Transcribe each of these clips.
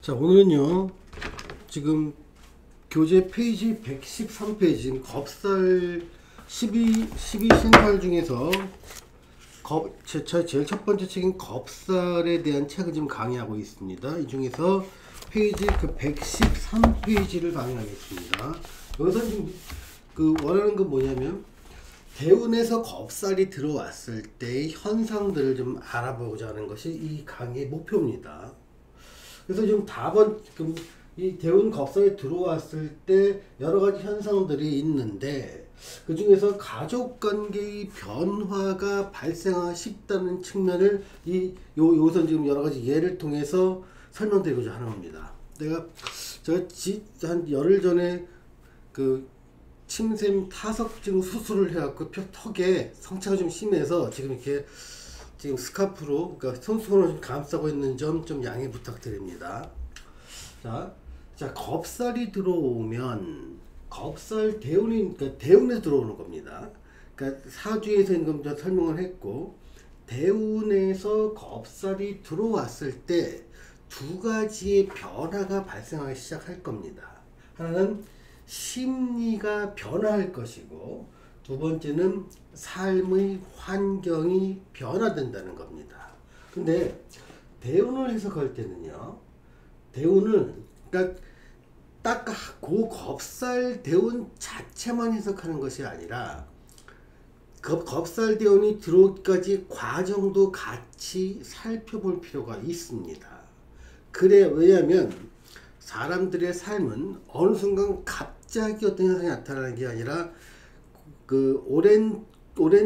자, 오늘은요, 지금 교재 페이지 113페이지, 겁살 12 신살 중에서 제일 첫 번째 책인 겁살에 대한 책을 지금 강의하고 있습니다. 이 중에서 페이지 113페이지를 강의하겠습니다. 여기서 지금 원하는 건 뭐냐면, 대운에서 겁살이 들어왔을 때의 현상들을 좀 알아보고자 하는 것이 이 강의의 목표입니다. 그래서 지금 이 대운 겁살이 들어왔을 때 여러 가지 현상들이 있는데, 그 중에서 가족 관계의 변화가 발생하기 쉽다는 측면을 여기서 지금 여러 가지 예를 통해서 설명드리고자 하는 겁니다. 제가 한 열흘 전에 침샘 타석증 수술을 해갖고 턱에 성차가 좀 심해서 지금 스카프로, 그러니까 손수건으로 좀 감싸고 있는 점 좀 양해 부탁드립니다. 자, 겁살이 들어오면, 그러니까 대운에서 들어오는 겁니다. 그러니까 사주에서 있는 건 설명을 했고, 대운에서 겁살이 들어왔을 때 두 가지의 변화가 발생하기 시작할 겁니다. 하나는 심리가 변화할 것이고, 두 번째는 삶의 환경이 변화된다는 겁니다. 근데 대운을 해석할 때는요, 그러니까 딱 겁살 대운 자체만 해석하는 것이 아니라 겁살 대운이 들어오기까지 과정도 같이 살펴볼 필요가 있습니다. 왜냐하면 사람들의 삶은 어느 순간 갑자기 어떤 현상이 나타나는 게 아니라 오랜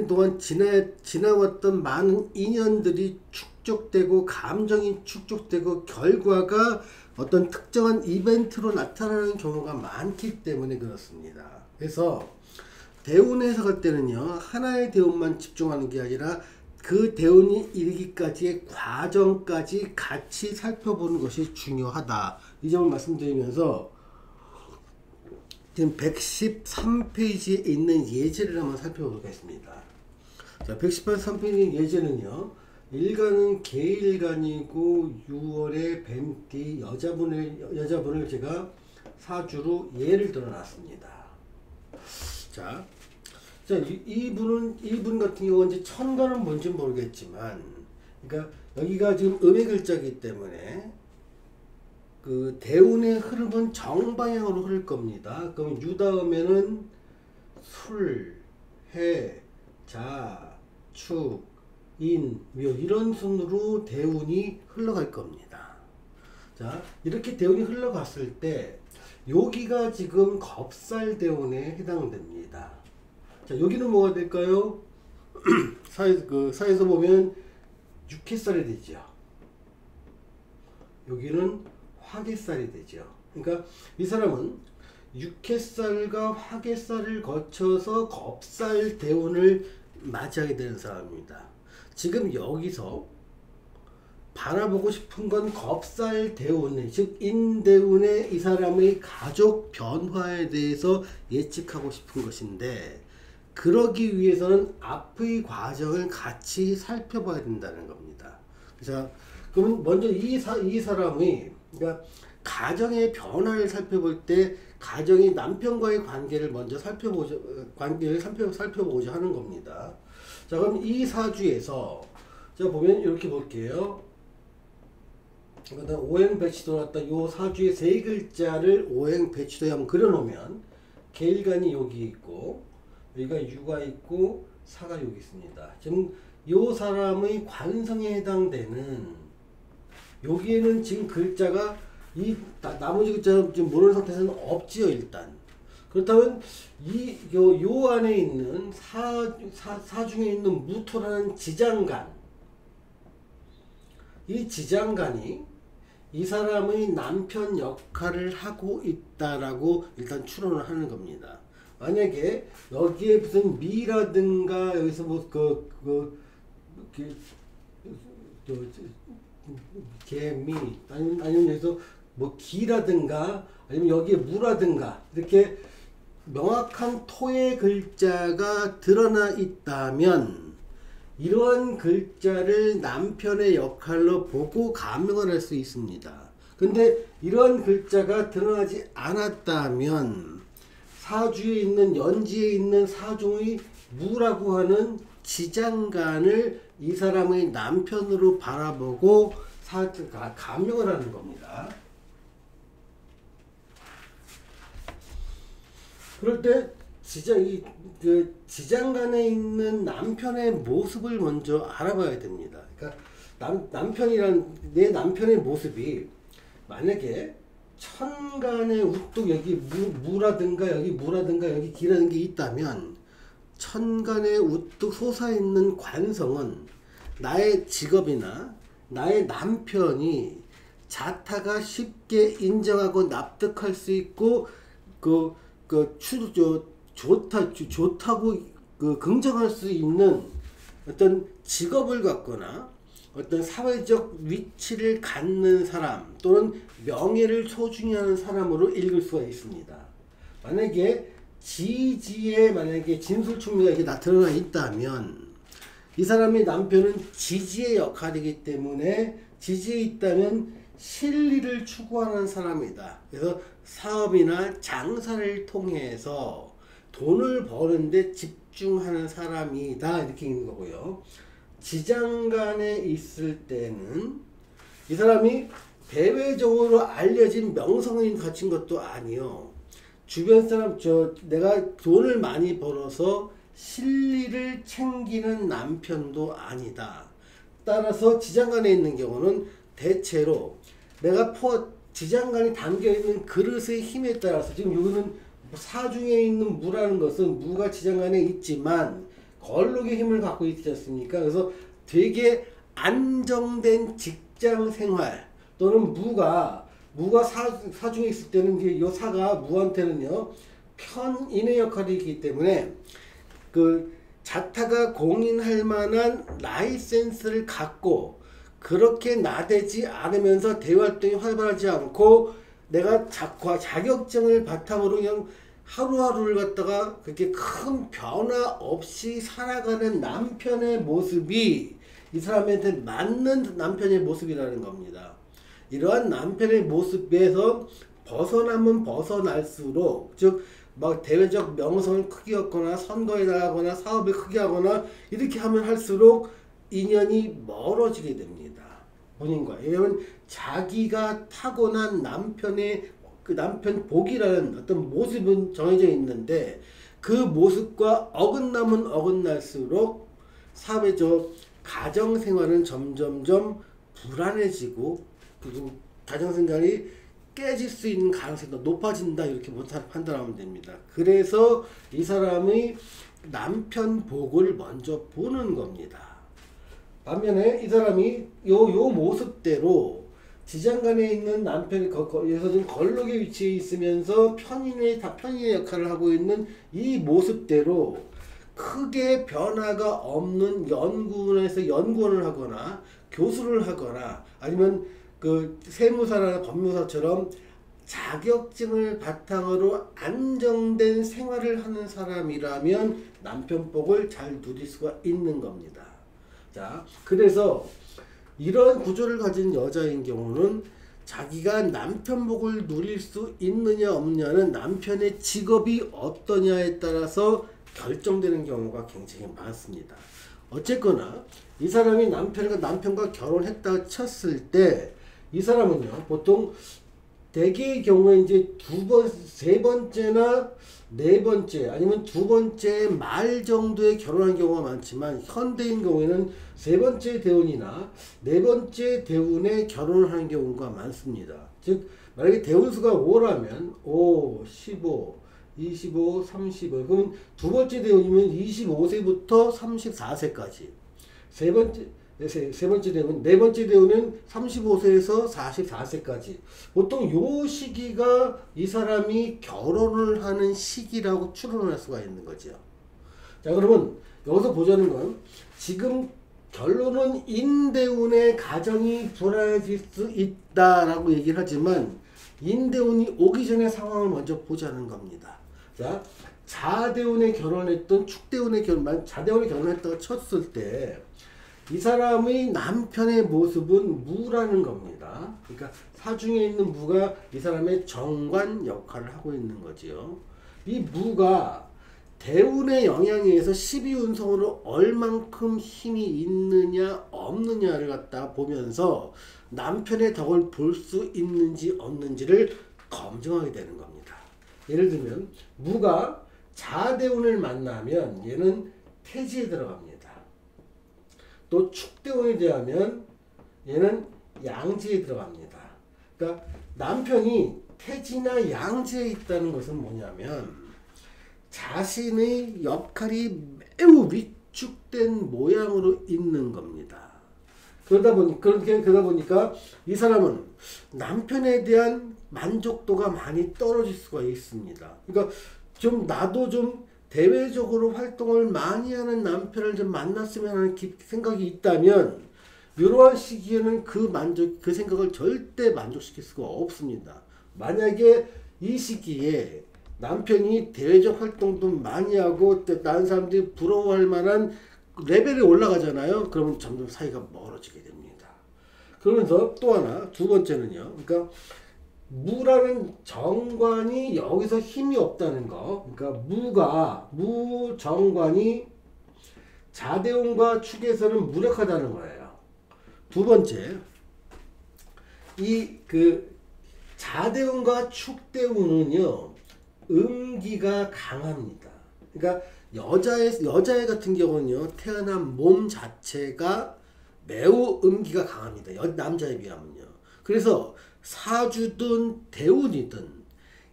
동안 지나왔던 많은 인연들이 축적되고, 감정이 축적되고, 결과가 어떤 특정한 이벤트로 나타나는 경우가 많기 때문에 그렇습니다. 그래서 대운 해석할 때는요, 하나의 대운만 집중하는 게 아니라 그 대운이 이르기까지의 과정까지 같이 살펴보는 것이 중요하다. 이 점을 말씀드리면서 지금 113페이지에 있는 예제를 한번 살펴보겠습니다. 자, 113페이지 예제는요, 일간은 개일간이고 6월에 뱀띠 여자분을 제가 사주로 예를 들어 놨습니다. 자, 이분 같은 경우는 이제 천간은 뭔지 모르겠지만, 그러니까 여기가 지금 음의 글자이기 때문에 대운의 흐름은 정방향으로 흐를 겁니다. 그럼 유 다음에는 술, 해, 자, 축, 인, 묘, 이런 순으로 대운이 흘러갈 겁니다. 자, 이렇게 대운이 흘러갔을 때 여기가 지금 겁살 대운에 해당됩니다. 자, 여기는 뭐가 될까요? 사에서 보면 육해살이 되죠. 여기는 화개살이 되죠. 그러니까 이 사람은 육해살과 화개살을 거쳐서 겁살 대운을 맞이하게 되는 사람입니다. 지금 여기서 바라보고 싶은 건 겁살 대운, 즉 인대운의 이 사람의 가족 변화에 대해서 예측하고 싶은 것인데, 그러기 위해서는 앞의 과정을 같이 살펴봐야 된다는 겁니다. 자, 그러면 먼저 이 사람의, 그러니까 가정의 변화를 살펴볼 때 가정이 남편과의 관계를 먼저 살펴보고자 하는 겁니다. 자, 그럼 이 사주에서 자 보면 이렇게 볼게요. 오행배치도 나왔다. 요 사주의 세 글자를 오행배치도에 한번 그려놓으면 계일간이 여기 있고, 여기가 유가 있고, 사가 여기 있습니다. 지금 요 사람의 관성에 해당되는, 여기에는 지금 글자가 나머지 글자 지금 모르는 상태에서는 없지요, 일단. 그렇다면 요 안에 있는 사중에 있는 무토라는 지장간, 이 지장간이 이 사람의 남편 역할을 하고 있다라고 일단 추론을 하는 겁니다. 만약에 여기에 무슨 미라든가 여기서 개미, 아니면 여기서 기라든가 아니면 여기에 무라든가 이렇게 명확한 토의 글자가 드러나 있다면 이러한 글자를 남편의 역할로 보고 가명을 할 수 있습니다. 근데 이러한 글자가 드러나지 않았다면 사주에 있는 연지에 있는 사중의 무라고 하는 지장간을 이 사람의 남편으로 바라보고 가명을 하는 겁니다. 그럴 때 지장간에 있는 남편의 모습을 먼저 알아봐야 됩니다. 그러니까 내 남편의 모습이 만약에 천간에 우뚝 여기 무라든가 여기 무라든가 여기 기라는 게 있다면 천간에 우뚝 솟아있는 관성은 나의 직업이나 나의 남편이 자타가 쉽게 인정하고 납득할 수 있고 좋다고 긍정할 수 있는 어떤 직업을 갖거나 어떤 사회적 위치를 갖는 사람 또는 명예를 소중히 하는 사람으로 읽을 수가 있습니다. 만약에 지지에 만약에 진술충리가 이렇게 드러나 있다면 이 사람의 남편은 지지의 역할이기 때문에 지지에 있다면 실리를 추구하는 사람이다. 그래서 사업이나 장사를 통해서 돈을 버는데 집중하는 사람이다. 이렇게 있는 거고요. 지장간에 있을 때는 이 사람이 대외적으로 알려진 명성이 갖춘 것도 아니요. 주변 사람 내가 돈을 많이 벌어서 실리를 챙기는 남편도 아니다. 따라서 지장간에 있는 경우는 대체로 내가 지장간이 담겨있는 그릇의 힘에 따라서 지금 여기는 사중에 있는 무라는 것은 무가 지장간에 있지만 걸록의 힘을 갖고 있지 않습니까? 그래서 되게 안정된 직장 생활 또는 무가 사중에 있을 때는 이 사가 무한테는요 편인의 역할이 있기 때문에 자타가 공인할 만한 라이센스를 갖고 그렇게 나대지 않으면서 대활동이 활발하지 않고 내가 자격증을 바탕으로 그냥 하루하루를 갖다가 그렇게 큰 변화 없이 살아가는 남편의 모습이 이 사람한테 맞는 남편의 모습이라는 겁니다. 이러한 남편의 모습에서 벗어나면 벗어날수록 즉 막 대외적 명성을 크게 얻거나 선거에 나가거나 사업을 크게 하거나 이렇게 하면 할수록 인연이 멀어지게 됩니다. 본인과. 왜냐하면 자기가 타고난 남편의 남편 복이라는 어떤 모습은 정해져 있는데 그 모습과 어긋나면 어긋날수록 사회적 가정생활은 점점점 불안해지고 그리고 가정생활이 깨질 수 있는 가능성이 더 높아진다 이렇게 판단하면 됩니다. 그래서 이 사람의 남편 복을 먼저 보는 겁니다. 반면에 이 사람이 요 모습대로 지장간에 있는 남편이 여기서 지금 걸록의 위치에 있으면서 편인의 역할을 하고 있는 이 모습대로 크게 변화가 없는 연구원에서 연구원을 하거나 교수를 하거나 아니면 세무사나 법무사처럼 자격증을 바탕으로 안정된 생활을 하는 사람이라면 남편복을 잘 누릴 수가 있는 겁니다. 자, 그래서 이런 구조를 가진 여자인 경우는 자기가 남편복을 누릴 수 있느냐 없느냐는 남편의 직업이 어떠냐에 따라서 결정되는 경우가 굉장히 많습니다. 어쨌거나 이 사람이 남편과 결혼했다고 쳤을 때 이 사람은요 보통 대개의 경우에 이제 세 번째나 네 번째 아니면 두 번째 말 정도에 결혼한 경우가 많지만 현대인 경우에는 세 번째 대운이나 네 번째 대운에 결혼을 하는 경우가 많습니다. 즉 만약에 대운수가 5라면 5, 15, 25, 35 그럼 두 번째 대운이면 25세부터 34세까지 세 번째 대운, 네 번째 대운은 35세에서 44세까지. 보통 요 시기가 이 사람이 결혼을 하는 시기라고 추론할 수가 있는 거죠. 자, 그러면 여기서 보자는 건 지금 결론은 인대운의 가정이 불안해질 수 있다라고 얘기를 하지만 인대운이 오기 전에 상황을 먼저 보자는 겁니다. 자, 자대운에 결혼했던 축대운에 자대운에 결혼했다고 쳤을 때 이 사람의 남편의 모습은 무라는 겁니다. 그러니까 사중에 있는 무가 이 사람의 정관 역할을 하고 있는 거지요. 이 무가 대운의 영향에 의해서 12운성으로 얼만큼 힘이 있느냐 없느냐를 갖다 보면서 남편의 덕을 볼 수 있는지 없는지를 검증하게 되는 겁니다. 예를 들면 무가 자대운을 만나면 얘는 태지에 들어갑니다. 또 축대운이 되면 얘는 양지에 들어갑니다. 그러니까 남편이 태지나 양지에 있다는 것은 뭐냐면 자신의 역할이 매우 위축된 모양으로 있는 겁니다. 그러다 보니까 이 사람은 남편에 대한 만족도가 많이 떨어질 수가 있습니다. 그러니까 나도 좀 대외적으로 활동을 많이 하는 남편을 좀 만났으면 하는 생각이 있다면 이러한 시기에는 그 생각을 절대 만족시킬 수가 없습니다. 만약에 이 시기에 남편이 대외적 활동도 많이 하고 다른 사람들이 부러워할 만한 레벨이 올라가잖아요. 그러면 점점 사이가 멀어지게 됩니다. 그러면서 또 하나, 두 번째는요. 그러니까 무라는 정관이 여기서 힘이 없다는 거. 그러니까 무 정관이 자대운과 축에서는 무력하다는 거예요. 두 번째, 자대운과 축대운은요, 음기가 강합니다. 그러니까 여자애 같은 경우는요, 태어난 몸 자체가 매우 음기가 강합니다. 남자에 비하면요. 그래서 사주든 대운이든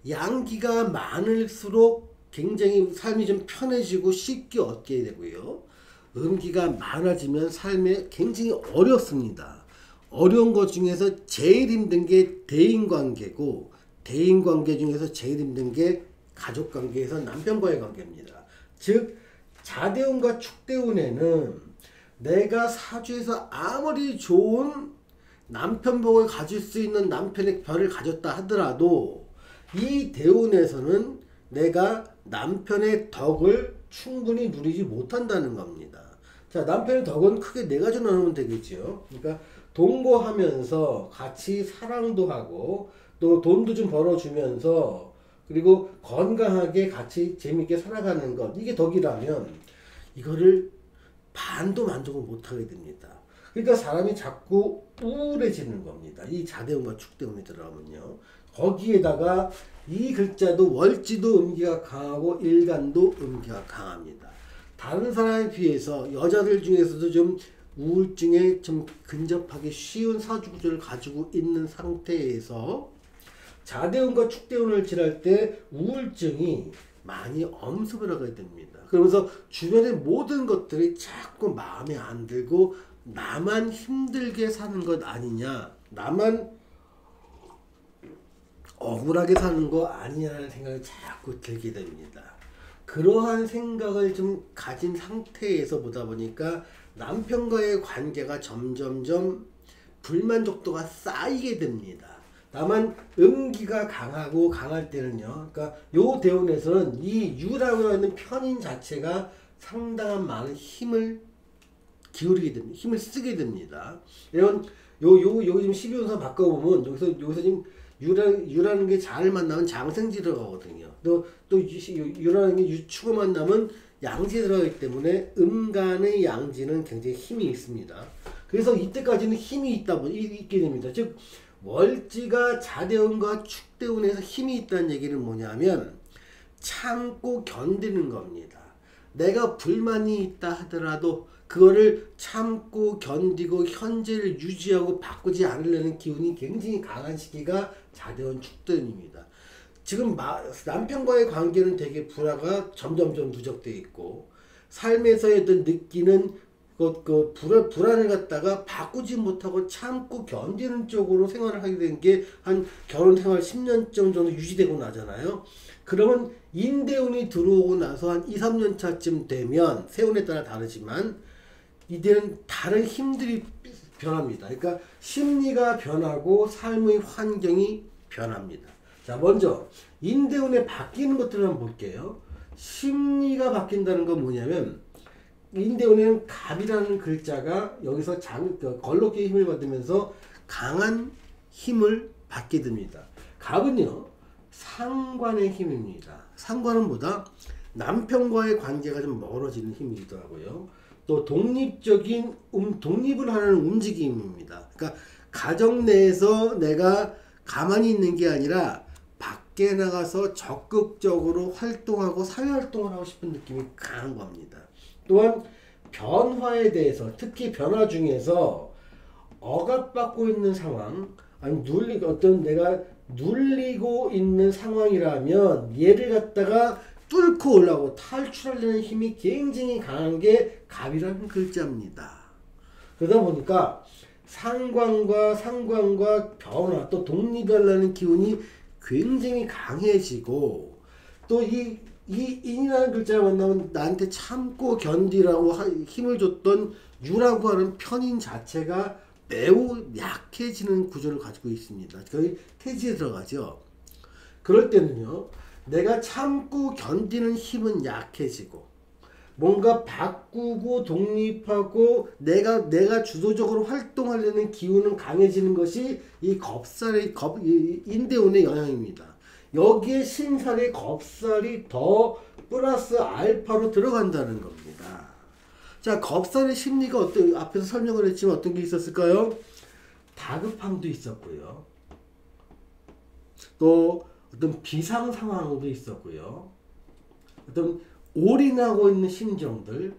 양기가 많을수록 굉장히 삶이 좀 편해지고 쉽게 얻게 되고요. 음기가 많아지면 삶에 굉장히 어렵습니다. 어려운 것 중에서 제일 힘든 게 대인관계고, 대인관계 중에서 제일 힘든 게 가족관계에서 남편과의 관계입니다. 즉 자대운과 축대운에는 내가 사주에서 아무리 좋은 남편복을 가질 수 있는 남편의 별을 가졌다 하더라도 이 대운에서는 내가 남편의 덕을 충분히 누리지 못한다는 겁니다. 자, 남편의 덕은 크게 네 가지로 나누면 되겠죠. 그러니까 동거하면서 같이 사랑도 하고 또 돈도 좀 벌어주면서 그리고 건강하게 같이 재밌게 살아가는 것, 이게 덕이라면 이거를 반도 만족을 못하게 됩니다. 그러니까 사람이 자꾸 우울해지는 겁니다. 이 자대운과 축대운이 들어가면요. 거기에다가 이 글자도 월지도 음기가 강하고 일간도 음기가 강합니다. 다른 사람에 비해서 여자들 중에서도 좀 우울증에 좀 근접하기 쉬운 사주구조를 가지고 있는 상태에서 자대운과 축대운을 칠할 때 우울증이 많이 엄습을 하게 됩니다. 그러면서 주변의 모든 것들이 자꾸 마음에 안 들고 나만 힘들게 사는 것 아니냐, 나만 억울하게 사는 거 아니냐는 생각이 자꾸 들게 됩니다. 그러한 생각을 좀 가진 상태에서 보다 보니까 남편과의 관계가 점점점 불만족도가 쌓이게 됩니다. 다만 음기가 강하고 강할 때는요, 그러니까 요 대운에서는 이 유라고 하는 편인 자체가 상당한 많은 힘을 기울이게 됩니다. 힘을 쓰게 됩니다. 이런 여기 지금 12운서 바꿔보면 여기서 지금 유라는 게 잘 만나면 장생지 들어가거든요. 또 유라는 게 유축을 만나면 양지 들어가기 때문에 음간의 양지는 굉장히 힘이 있습니다. 그래서 이때까지는 힘이 있게 됩니다. 즉 월지가 자대운과 축대운에서 힘이 있다는 얘기는 뭐냐면 참고 견디는 겁니다. 내가 불만이 있다 하더라도 그거를 참고 견디고 현재를 유지하고 바꾸지 않으려는 기운이 굉장히 강한 시기가 자대운 축대운입니다. 지금 남편과의 관계는 되게 불화가 점점점 누적되어 있고 삶에서의 어떤 느끼는 불안을 갖다가 바꾸지 못하고 참고 견디는 쪽으로 생활을 하게 된 게 한 결혼 생활 10년 정도 유지되고 나잖아요. 그러면 인대운이 들어오고 나서 한 2, 3년 차쯤 되면 세운에 따라 다르지만 이제는 다른 힘들이 변합니다. 그러니까 심리가 변하고 삶의 환경이 변합니다. 자, 먼저 인대운에 바뀌는 것들을 한번 볼게요. 심리가 바뀐다는 건 뭐냐면 인대운에는 갑이라는 글자가 여기서 걸럭기의 힘을 받으면서 강한 힘을 받게 됩니다. 갑은요, 상관의 힘입니다. 상관은 뭐다? 남편과의 관계가 좀 멀어지는 힘이더라고요. 또 독립을 하는 움직임입니다. 그러니까 가정 내에서 내가 가만히 있는 게 아니라 밖에 나가서 적극적으로 활동하고 사회활동을 하고 싶은 느낌이 강한 겁니다. 또한 변화에 대해서, 특히 변화 중에서 억압받고 있는 상황, 아니 내가 눌리고 있는 상황이라면 얘를 갖다가 뚫고 올라오고 탈출하려는 힘이 굉장히 강한 게 갑이라는 글자입니다. 그러다 보니까 상관과 변화, 또 독립하려는 기운이 굉장히 강해지고, 또 이 인이라는 글자가 만나면 나한테 참고 견디라고 힘을 줬던 유라고 하는 편인 자체가 매우 약해지는 구조를 가지고 있습니다. 거의 태지에 들어가죠. 그럴 때는요, 내가 참고 견디는 힘은 약해지고, 뭔가 바꾸고 독립하고 내가 주도적으로 활동하려는 기운은 강해지는 것이 이 인대운의 영향입니다. 여기에 신살의 겁살이 더 플러스 알파로 들어간다는 겁니다. 자, 겁살의 심리가 앞에서 설명을 했지만 어떤 게 있었을까요? 다급함도 있었고요. 또 어떤 비상 상황도 있었고요. 어떤 올인하고 있는 심정들,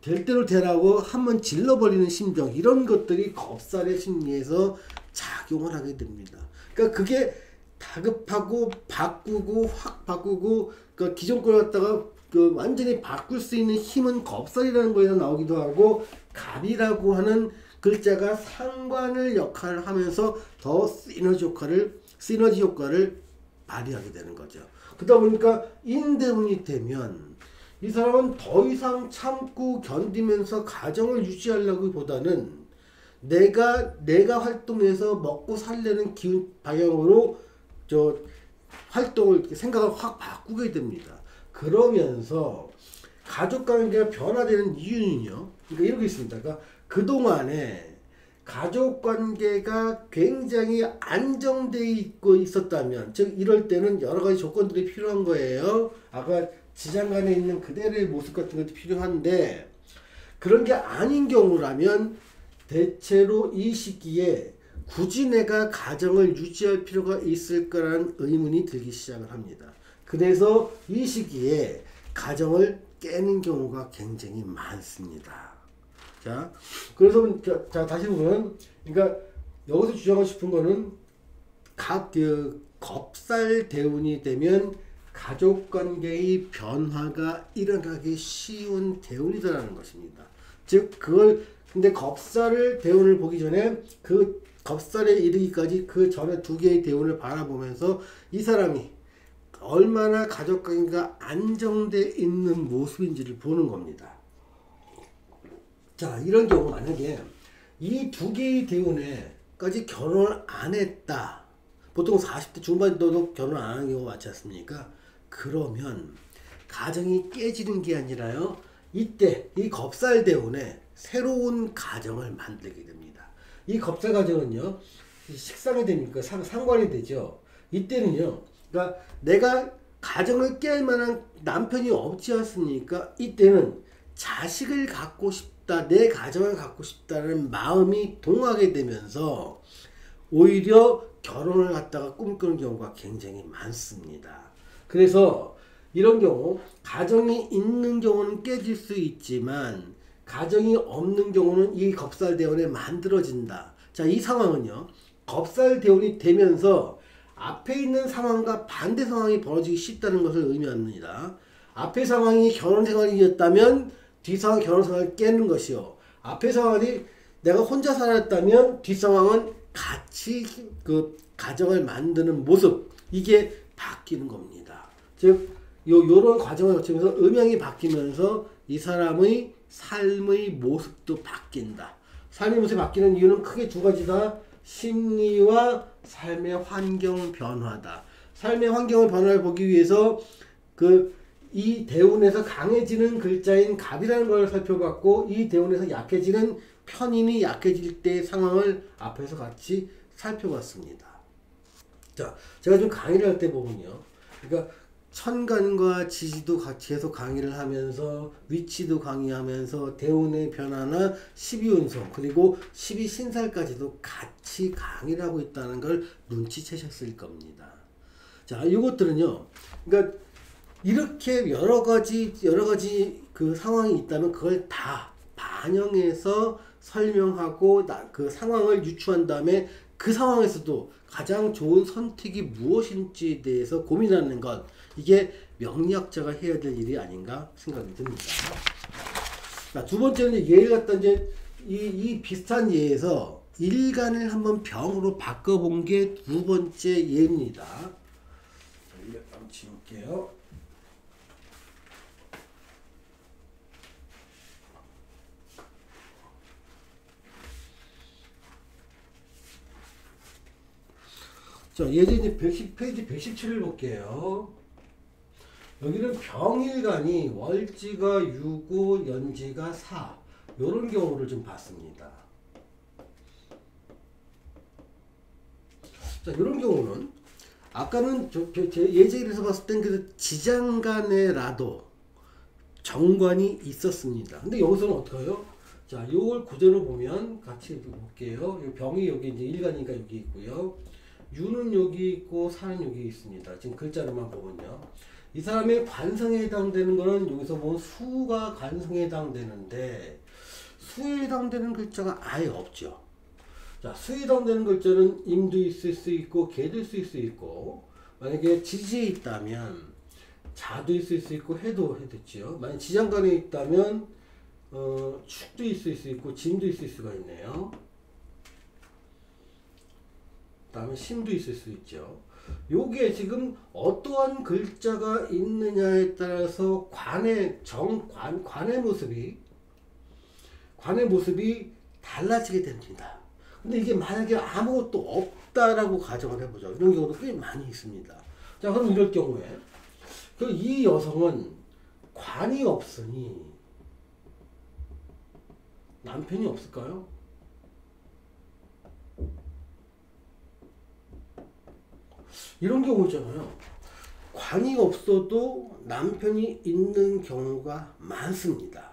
될 대로 되라고 한번 질러버리는 심정, 이런 것들이 겁살의 심리에서 작용을 하게 됩니다. 그러니까 그게 다급하고 바꾸고 확 바꾸고, 그러니까 기존 걸 갖다가 완전히 바꿀 수 있는 힘은 겁살이라는 거에서 나오기도 하고, 갑이라고 하는 글자가 상관을 역할을 하면서 더 시너지 효과를 발휘하게 되는 거죠. 그러다 보니까 인대운이 되면 이 사람은 더 이상 참고 견디면서 가정을 유지하려고 보다는 내가 활동해서 먹고 살려는 기운 방향으로 생각을 확 바꾸게 됩니다. 그러면서 가족관계가 변화되는 이유는요, 그러니까 이렇게 있습니다. 그러니까 그동안에 가족관계가 굉장히 안정되어 있고 있었다면, 즉 이럴 때는 여러 가지 조건들이 필요한 거예요. 아까 지장간에 있는 그대로의 모습 같은 것도 필요한데, 그런 게 아닌 경우라면 대체로 이 시기에 굳이 내가 가정을 유지할 필요가 있을까라는 의문이 들기 시작을 합니다. 그래서 이 시기에 가정을 깨는 경우가 굉장히 많습니다. 자, 그래서 다시 보면, 그러니까 여기서 주장하고 싶은 거는 겁살 대운이 되면 가족관계의 변화가 일어나기 쉬운 대운이다라는 것입니다. 즉 근데 겁살을 대운을 보기 전에 그 겁살에 이르기까지 그 전에 두 개의 대운을 바라보면서 이 사람이 얼마나 가족관계가 안정되어 있는 모습인지를 보는 겁니다. 자, 이런 경우 만약에 이 두 개의 대운에까지 결혼을 안 했다. 보통 40대 중반도 결혼 안 하는 경우가 많지 않습니까? 그러면 가정이 깨지는 게 아니라요, 이때 이 겁살 대운에 새로운 가정을 만들게 됩니다. 이 겁살 가정은요, 식상이 되니까 상관이 되죠. 이때는요, 그러니까 내가 가정을 깰 만한 남편이 없지 않습니까? 이때는 자식을 갖고 싶다, 내 가정을 갖고 싶다는 마음이 동하게 되면서 오히려 결혼을 갖다가 꿈꾸는 경우가 굉장히 많습니다. 그래서 이런 경우, 가정이 있는 경우는 깨질 수 있지만 가정이 없는 경우는 이 겁살 대운에 만들어진다. 자, 이 상황은요, 겁살 대운이 되면서 앞에 있는 상황과 반대 상황이 벌어지기 쉽다는 것을 의미합니다. 앞의 상황이 결혼 생활이었다면 뒤 상황 결혼 생활을 깨는 것이요, 앞의 상황이 내가 혼자 살았다면 뒷 상황은 같이 그 가정을 만드는 모습, 이게 바뀌는 겁니다. 즉 요런 과정을 거치면서 음양이 바뀌면서 이 사람의 삶의 모습도 바뀐다. 삶의 모습이 바뀌는 이유는 크게 두 가지다. 심리와 삶의 환경 변화다. 삶의 환경을 변화를 보기 위해서 이 대운에서 강해지는 글자인 갑이라는 걸 살펴봤고, 이 대운에서 약해지는 편인이 약해질 때의 상황을 앞에서 같이 살펴봤습니다. 자, 제가 좀 강의를 할 때 보면요. 그러니까 천간과 지지도 같이 해서 강의를 하면서 위치도 강의하면서 대운의 변화나 12운성 그리고 12신살까지도 같이 강의를 하고 있다는 걸 눈치채셨을 겁니다. 자, 이것들은요. 그러니까 이렇게 여러 가지 그 상황이 있다면 그걸 다 반영해서 설명하고 그 상황을 유추한 다음에 그 상황에서도 가장 좋은 선택이 무엇인지에 대해서 고민하는 것, 이게 명리학자가 해야 될 일이 아닌가 생각이 듭니다. 자, 두 번째는 예를 갖다 이제 이 비슷한 예에서 일간을 한번 병으로 바꿔본 게 두 번째 예입니다. 이거 한번 지울게요. 자, 예전에 110페이지 117을 볼게요. 여기는 병일간이 월지가 6고 연지가 4 요런 경우를 좀 봤습니다. 자, 이런 경우는 아까는 제 예제에서 봤을 땐 그 지장간에라도 정관이 있었습니다. 근데 여기서는 어떡해요? 자, 요걸 구제로 보면 같이 볼게요. 병이 여기 이제 일간이니까 여기 있고요. 유는 여기 있고 사는 여기 있습니다. 지금 글자로만 보면요. 이 사람의 관성에 해당되는 거는 여기서 보면 수가 관성에 해당되는데 수에 해당되는 글자가 아예 없죠. 자, 수에 해당되는 글자는 임도 있을 수 있고 개도 있을 수 있고, 만약에 지지에 있다면 자도 있을 수 있고 해도 해뒀지요. 만약 지장간에 있다면 축도 있을 수 있고 진도 있을 수가 있네요. 다음에 신도 있을 수 있죠. 요게 지금 어떠한 글자가 있느냐에 따라서 관의 모습이 달라지게 됩니다. 근데 이게 만약에 아무것도 없다라고 가정을 해보죠. 이런 경우도 꽤 많이 있습니다. 자, 그럼 이럴 경우에 이 여성은 관이 없으니 남편이 없을까요? 이런 경우 있잖아요. 관이 없어도 남편이 있는 경우가 많습니다.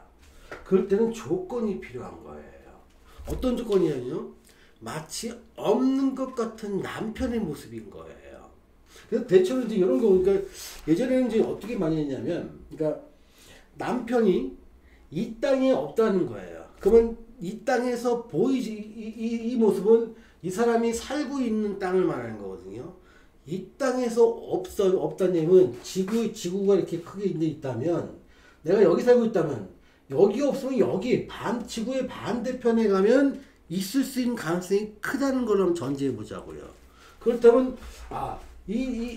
그럴 때는 조건이 필요한 거예요. 어떤 조건이냐면요. 마치 없는 것 같은 남편의 모습인 거예요. 그래서 대체로 이제 이런 경우, 그러니까 예전에는 이제 어떻게 많이 했냐면, 그러니까 남편이 이 땅에 없다는 거예요. 그러면 이 땅에서 보이지, 이 모습은 이 사람이 살고 있는 땅을 말하는 거거든요. 이 땅에서 없다는 얘기는 지구가 이렇게 크게 있다면, 내가 여기 살고 있다면, 여기 없으면 여기 지구의 반대편에 가면 있을 수 있는 가능성이 크다는 걸 한번 전제해 보자고요. 그렇다면,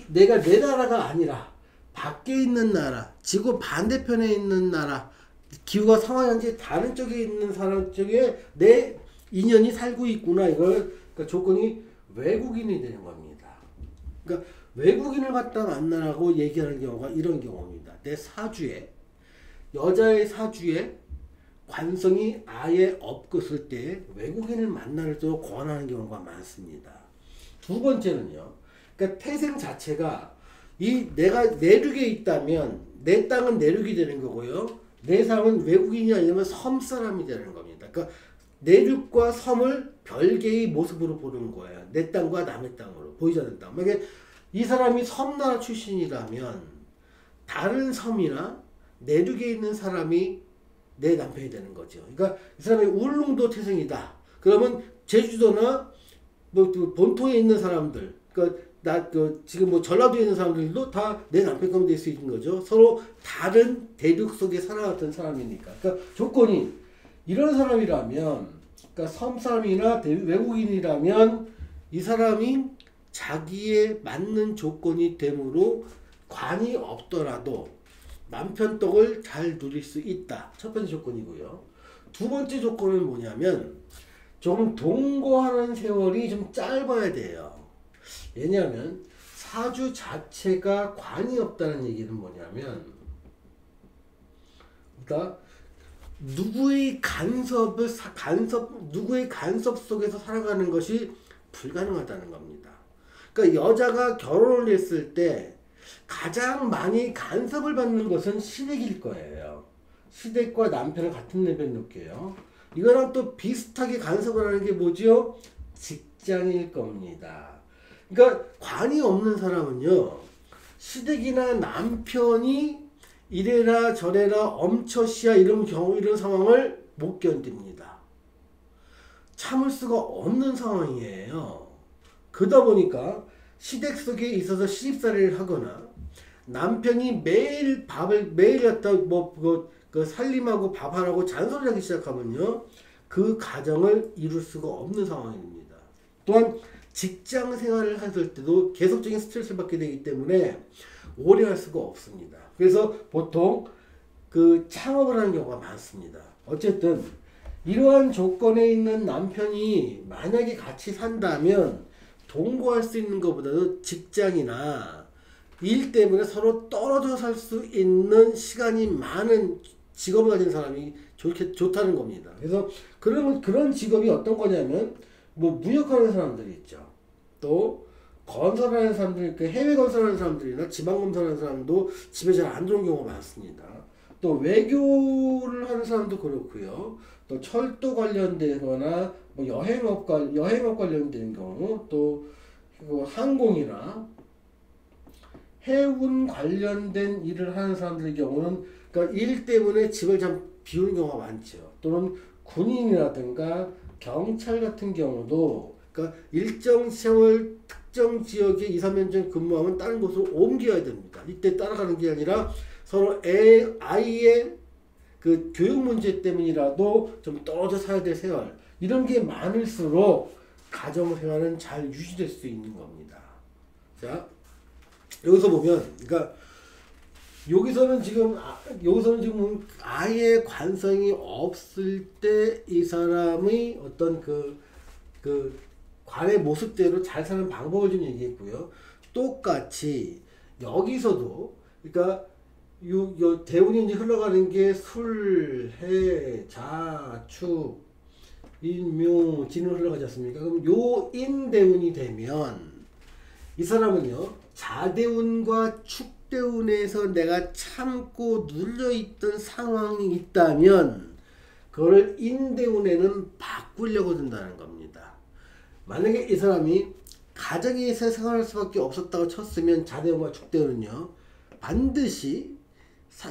내가 내 나라가 아니라, 밖에 있는 나라, 지구 반대편에 있는 나라, 기후가 상황이 완전히 다른 쪽에 있는 사람 쪽에 내 인연이 살고 있구나. 그러니까 조건이 외국인이 되는 겁니다. 그러니까 외국인을 갖다 만나라고 얘기하는 경우가 이런 경우입니다. 내 사주에, 여자의 사주에 관성이 아예 없었을 때 외국인을 만나려고 권하는 경우가 많습니다. 두 번째는요. 그러니까 태생 자체가 내가 내륙에 있다면 내 땅은 내륙이 되는 거고요. 내 사람은 외국인이 아니면 섬 사람이 되는 겁니다. 그러니까 내륙과 섬을 별개의 모습으로 보는 거예요. 내 땅과 남의 땅으로 보이지 않는 땅. 만약에 이 사람이 섬나라 출신이라면 다른 섬이나 내륙에 있는 사람이 내 남편이 되는 거죠. 그러니까 이 사람이 울릉도 태생이다. 그러면 제주도나 본토에 있는 사람들, 그러니까 지금 전라도에 있는 사람들도 다 내 남편감이 될 수 있는 거죠. 서로 다른 대륙 속에 살아왔던 사람이니까. 그러니까 조건이 이런 사람이라면, 그러니까 섬 사람이나 외국인이라면 이 사람이 자기에 맞는 조건이 되므로 관이 없더라도 남편 떡을 잘 누릴 수 있다. 첫 번째 조건이고요. 두 번째 조건은 뭐냐면 좀 동거하는 세월이 좀 짧아야 돼요. 왜냐하면 사주 자체가 관이 없다는 얘기는 뭐냐면 그러니까 누구의 간섭 속에서 살아가는 것이 불가능하다는 겁니다. 그러니까 여자가 결혼을 했을 때 가장 많이 간섭을 받는 것은 시댁일 거예요. 시댁과 남편을 같은 레벨에 놓게요. 이거랑 또 비슷하게 간섭을 하는 게 뭐죠? 직장일 겁니다. 그러니까 관이 없는 사람은요, 시댁이나 남편이 이래라 저래라 엄처시야 이런 상황을 못 견딥니다. 참을 수가 없는 상황이에요. 그러다 보니까 시댁 속에 있어서 시집살이를 하거나 남편이 매일 갖다 그 살림하고 밥하라고 잔소리하기 시작하면요, 그 가정을 이룰 수가 없는 상황입니다. 또한 직장 생활을 하실 때도 계속적인 스트레스를 받게 되기 때문에 오래 할 수가 없습니다. 그래서 보통 그 창업을 하는 경우가 많습니다. 어쨌든 이러한 조건에 있는 남편이 만약에 같이 산다면 동거할 수 있는 것보다도 직장이나 일 때문에 서로 떨어져 살 수 있는 시간이 많은 직업을 가진 사람이 좋다는 겁니다. 그래서 그런 직업이 어떤 거냐면, 뭐 무역하는 사람들이 있죠. 또 건설하는 사람들, 해외 건설하는 사람들이나 지방 건설하는 사람도 집에 잘 안 들어오는 경우가 많습니다. 또 외교를 하는 사람도 그렇고요. 또 철도 관련되거나 뭐 여행업 관련된 경우, 또 항공이나 해운 관련된 일을 하는 사람들의 경우는, 그러니까 일 때문에 집을 참 비우는 경우가 많죠. 또는 군인이라든가 경찰 같은 경우도, 그러니까 일정 세월 특정 지역에 2, 3년 전 근무하면 다른 곳으로 옮겨야 됩니다. 이때 따라가는 게 아니라 서로 아이의 그 교육 문제 때문이라도 좀 떨어져 살아야 될 세월, 이런 게 많을수록 가정생활은 잘 유지될 수 있는 겁니다. 자, 여기서 보면, 그러니까 여기서는 지금 아예 관성이 없을 때 이 사람의 어떤 그 관의 모습대로 잘 사는 방법을 좀 얘기했고요. 똑같이 여기서도, 그러니까 요 대운이 이제 흘러가는 게 술, 해, 자, 축, 인, 묘, 진으로 흘러가지 않습니까? 그럼 요 인대운이 되면 이 사람은요, 자대운과 축대운에서 내가 참고 눌려있던 상황이 있다면 그걸 인대운에는 바꾸려고 든다는 겁니다. 만약에 이 사람이 가정에서 생활할 수밖에 없었다고 쳤으면 자대운과 축대운은요, 반드시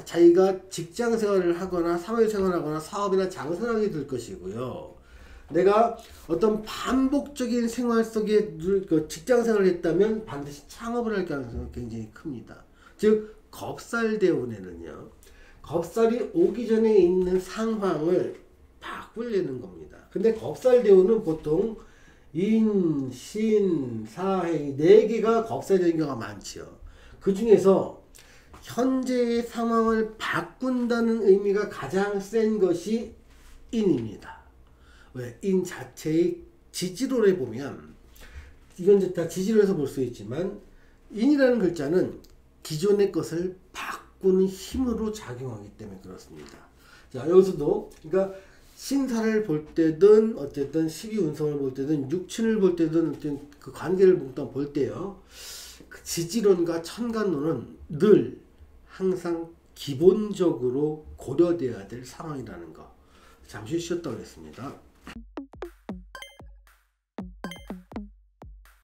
자기가 직장 생활을 하거나 사회생활을 하거나 사업이나 장사를 하게 될 것이고요. 내가 어떤 반복적인 생활 속에 직장 생활을 했다면 반드시 창업을 할 가능성이 굉장히 큽니다. 즉 겁살대운에는요, 겁살이 오기 전에 있는 상황을 바꾸려는 겁니다. 근데 겁살대운은 보통 인, 신, 사해 4개가 겁살이 되는 경우가 많죠. 그 중에서 현재의 상황을 바꾼다는 의미가 가장 센 것이 인입니다. 왜? 인 자체의 지지론에 보면, 이건 이제 다 지지론에서 볼 수 있지만, 인이라는 글자는 기존의 것을 바꾸는 힘으로 작용하기 때문에 그렇습니다. 자, 여기서도, 그러니까 신사를 볼 때든 어쨌든 12운성을 볼 때든 육친을 볼 때든 어떤 그 관계를 볼 때요, 그 지지론과 천간론은 늘 항상 기본적으로 고려돼야 될 상황이라는 거, 잠시 쉬었다 오겠습니다.